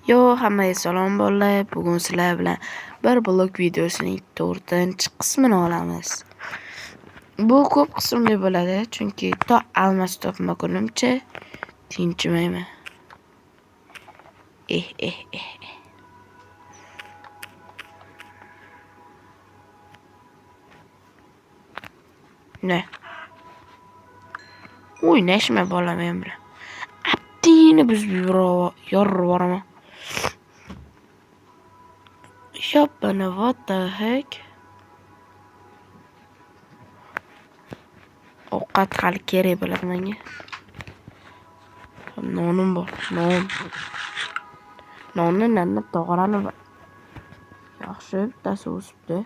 Yo, hammaga salom bolalar. Bugun sizlar bilan bir blog videosining 4-qismini olamiz. Bu ko'p qismli bo'ladi, chunki to almas topmagunimcha tinchimayman. Ne? O'ynashma bolam men bilan. Abdini buzib yuboraman. Yoppana, what the heck? Ovqat hali kerak bo'ladi menga. Nonim bor, nonni to'g'rani yaxshi bittasi o'sibdi.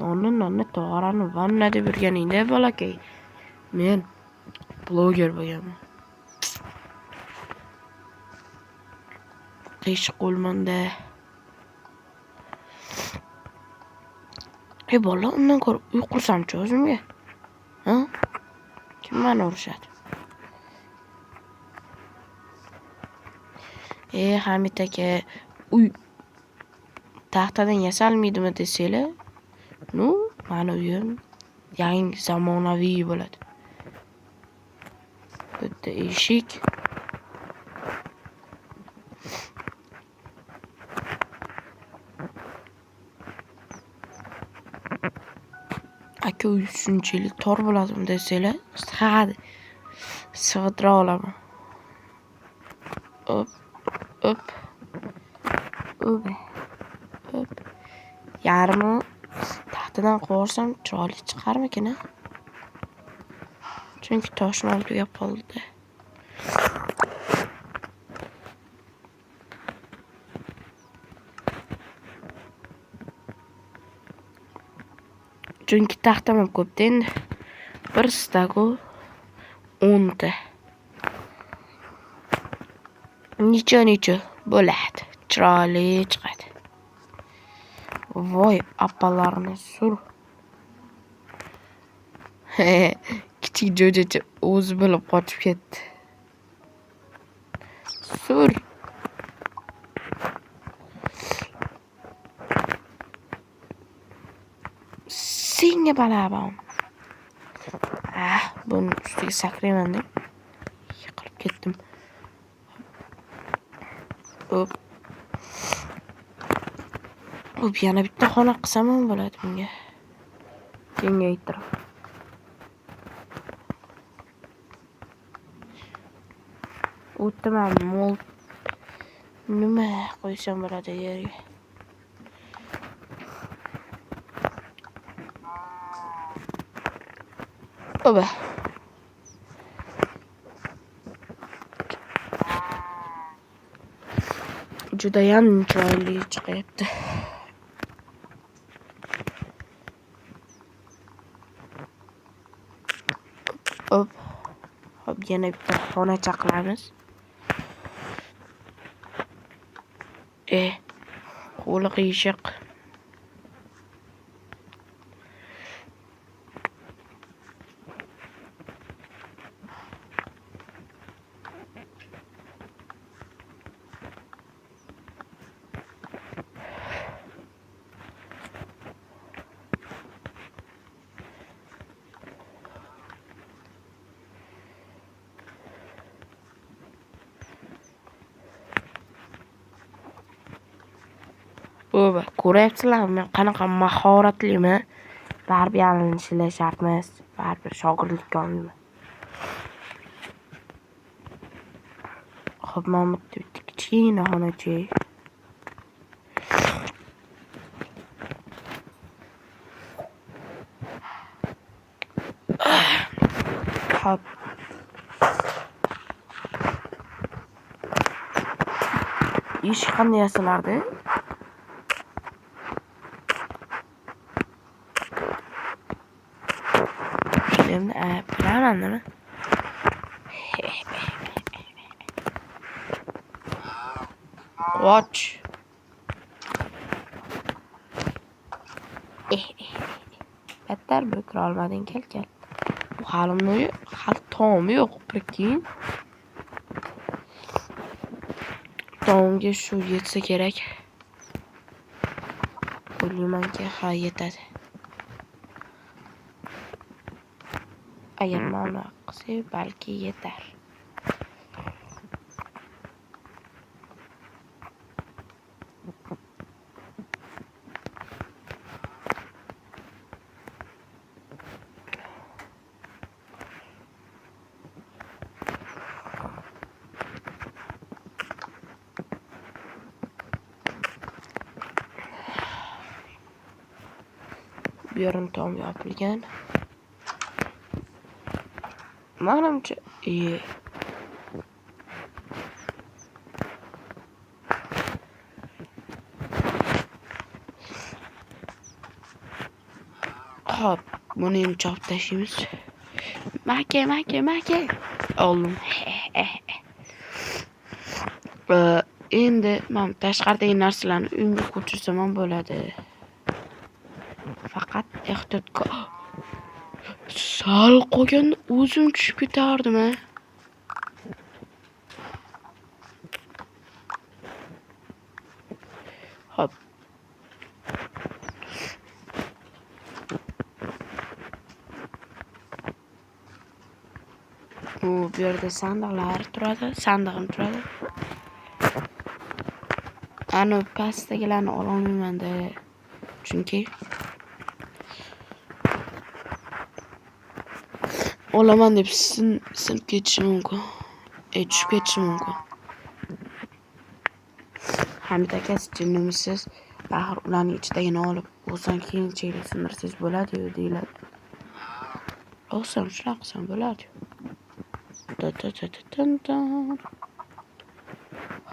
Nonni to'g'rani vanna deb yurganingda bolakay. Men bloger bo'lganman. Qiyshiq qo'lmanda. Bola, undan ko'ra uy qursam-chi o'zimga. Ha? Kim meni urishadi? Hamid aka, uy taxtadan yasalmaydimi desanglar, mani uyim yangi zamonaviy bo'ladi. Bitta eshik. Aka, uy shunchalik tor bo'ladimi desanglar, sig'dira olaman. Op. Yarmi taxtadan qo'rsam chiroyli chiqarmikin? Chunki toshni tugab qoldi. Chunki taxtam ko'pda endi. Bir staku 10 ta. Necha bo'ladi. Chiroyli chiqadi. Voy, appalarni sur. Kichik jo'jacha o'zi bilib qochib ketdi. Sur. Senga balabam. Buni ustiga sakrayman deb yiqilib ketdim. Yana bitta xona qilsam ham bo'ladi bunga. Kengaytirib. O'tman mol nima qo'ysam bo'ladi yerga. Oba. Judayam chiroyli chiqyapti. Hop, yana bitta xona chaqilamiz. Qo'li qiyshiq. Ko'ryapsizlarmi, men qanaqa mahoratliman? Baribir yalinishlar shart emas. Baribir shogirdlikka olmayman. Xo'p, mana bitta kichkina xonachi. Hop. Ish qanday yasalardi? Bilaman nima? Qoch. Battar bir kira olmading, kel. Bu halimni hali tomi yo'q, prikин. Taomga shu yetsa kerak. O'ylaymanki, ha yetadi. Agar mana qilsa, balki yetar. Bu yerim taom yopilgan. Manimcha, hop, buni ham chopib tashlaymiz. Maka. Oldim. Endi men tashqaridagi narsalarni uyimga ko'chirsam ham bo'ladi. Faqat ehtiyotkor. Sal qolganda o'zim tushib ketardim. Hop. Bu yerda sandiqlar turadi, sandig'im turadi. Ana pastdagilarni ololmayman-da. Chunki olaman deb sinib ketishi mumkin. Tushib ketishi mumkin. Hamid akasi jinnimisiz, axir ularning ichidagini olib, o'zan keyinchalik sindirsangiz bo'ladi-yu deyiladi. Olsam shunaqa qilsam bo'ladi.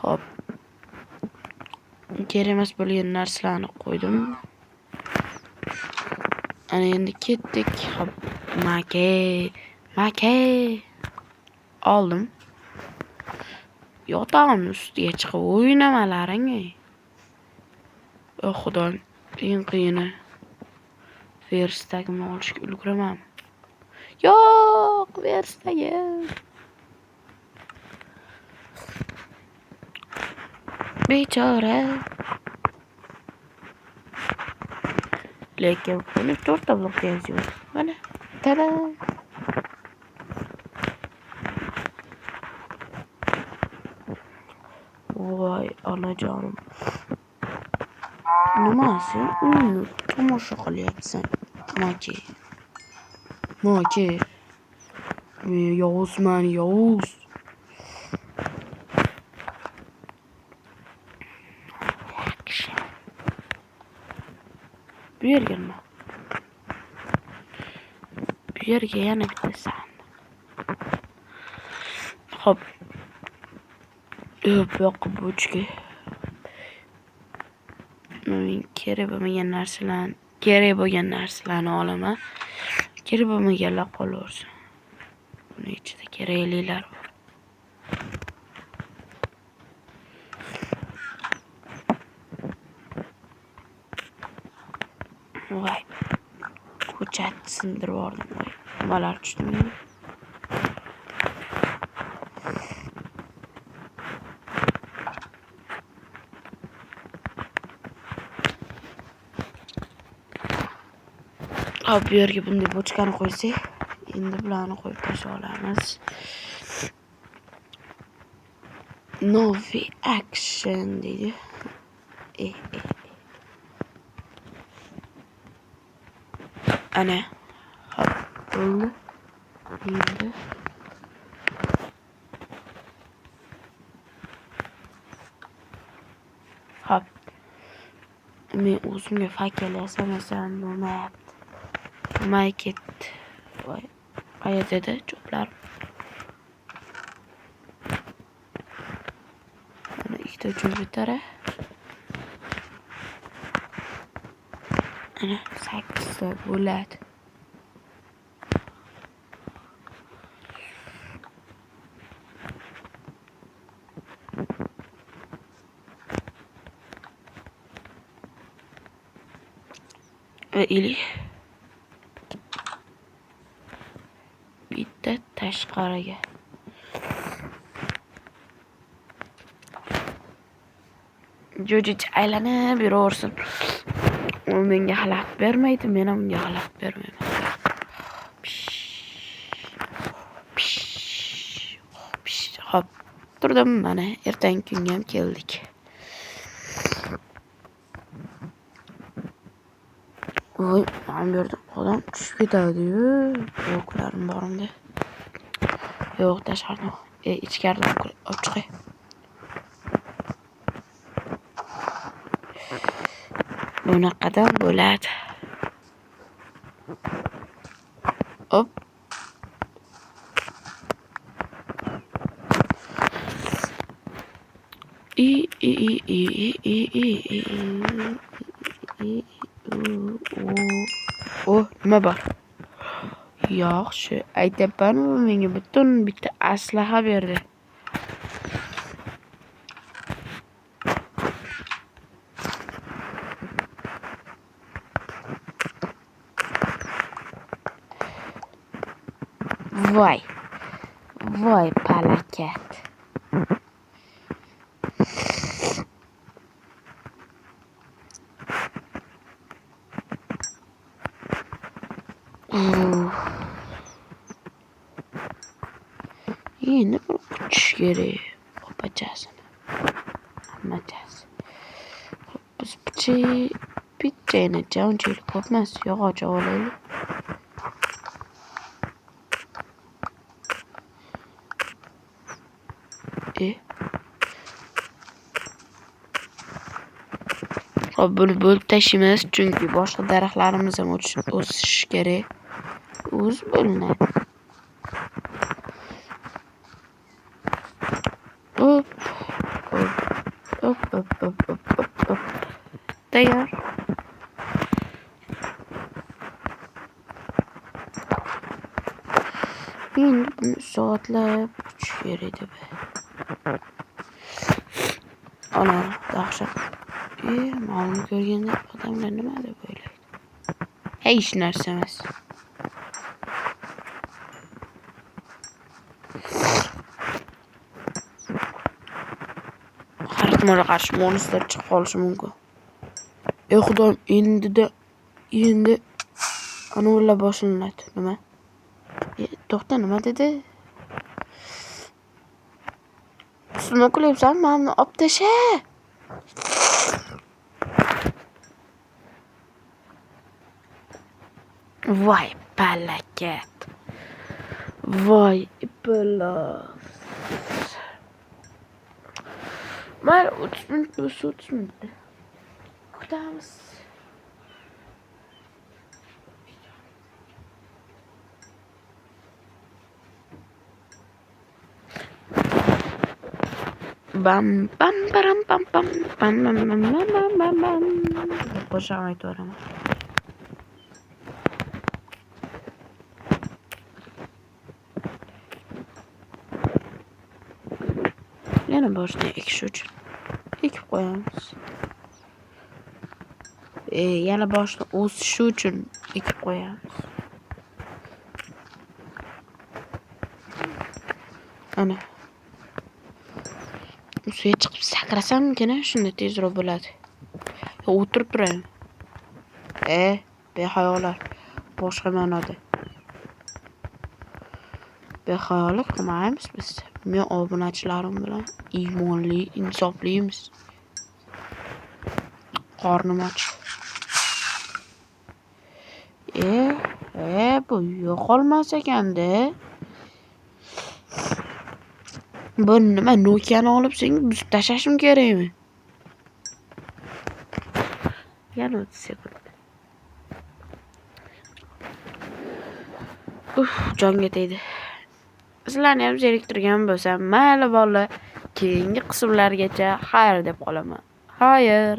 Hop. Kerak emas bo'lgan narsalarni qo'ydim. Ana endi ketdik. Hop. Maka. Oldim. Yotog'imni ustiga chiqib o'ynamalaring. Xudoim, eng qiyini. Versdagimni olishga ulguraman. Yo'q, versdagi. Bechora. Lekin buni 4 ta blokda yozyapman. Mana, tada. Voy, onajonim. Nimasi? Uni tomosha qilyapsan. Maki. Yovuzman, yovuz. Bu yerga nima? Bu yerga yana bittasan. Hop. Yo'q, buchki. Men kerak bo'lmagan narsalarni olaman. Kerak bo'lmaganlar qolaversin. Buni ichida keraklilar bor. Voy. Ko'chat sindirib yubordim. Voy. Nimalar tushdimi? Hop, bu yerga bunday bochkani qo'ysak, endi bularni qo'yib tashlay olamiz. Novi action deydi. Ana. Hop, bo'ldi. Endi hop. Men o'zimga fakkel yasamasam bo'lmayapti. Bo'lmay ketdi. Voy. Qayerda cho'plar? Mana ikkita uchun bitara. Ana 8 ta bo'ladi. Ili bitta tashqariga Jo'jich aylanib yuraversin. U menga xalaqit bermaydi, men ham unga xalaqit bermayman. Hop, turdim, mana ertangi kunga ham keldik. Voy, mana bu yerda odam tushib ketadi-yu. Yo'qlarim borimda. Yo'q, tashqarida. Ichkarida olib chiqay. Bunaqadan bo'ladi. Hop. Nima bor? Yaxshi, aytayapman, menga butun bitta aslaha berdi. Voy palakat. Endi bir kuchish kerak. Opachasini. Hammachasi. Biz pichayni unchalik ko'pmas, yog'och olaylik. Bo'lib tashlaymiz, chunki boshqa daraxtlarimiz ham o'sishi kerak. O'z bo'linadi. Hop. Tayyor. Endi buni soatlab uchish kerak deb. Ana, dahshat. Ma'lum ko'rganda odamlar nima deb o'ylaydi? Hech narsa emas. Har ehtimolga qarshi monster chiqib qolishi mumkin. Xudoim, endi anavilar boshlanadi. Nima? To'xta, nima dedi? Nima qilyapsan? Meni olib tasha. Voy palakat. Voy ipilos. Mayli, 30 minut bo'lsa 30 minutda. Kutamiz. Bam bam baram bam bam bam bam bam bam bam bam. Qo'shiq aytaveraman. Yana boshni ekish uchun ekib qo'yamiz. Yana boshni o'sishi uchun ekib qo'yamiz. Ana. Suya chiqib sakrasamgina shunda tezroq bo'ladi. O'tirib turaymi? Behayolar. Boshqa ma'noda. Behayolik qilmaymiz biz. Men obunachilarim bilan iymonli, insoflimiz. Qornim och. Bu yo'qolmas ekanda. Bu nima, Nokia'ni olib senga buzib tashlashim kerakmi? Yana 30 sekund. Jonga tegdi. Sizlarni ham zeriktirgan bo'lsam, mayli bolalar, keyingi qismlargacha xayr deb qolaman. Xayr.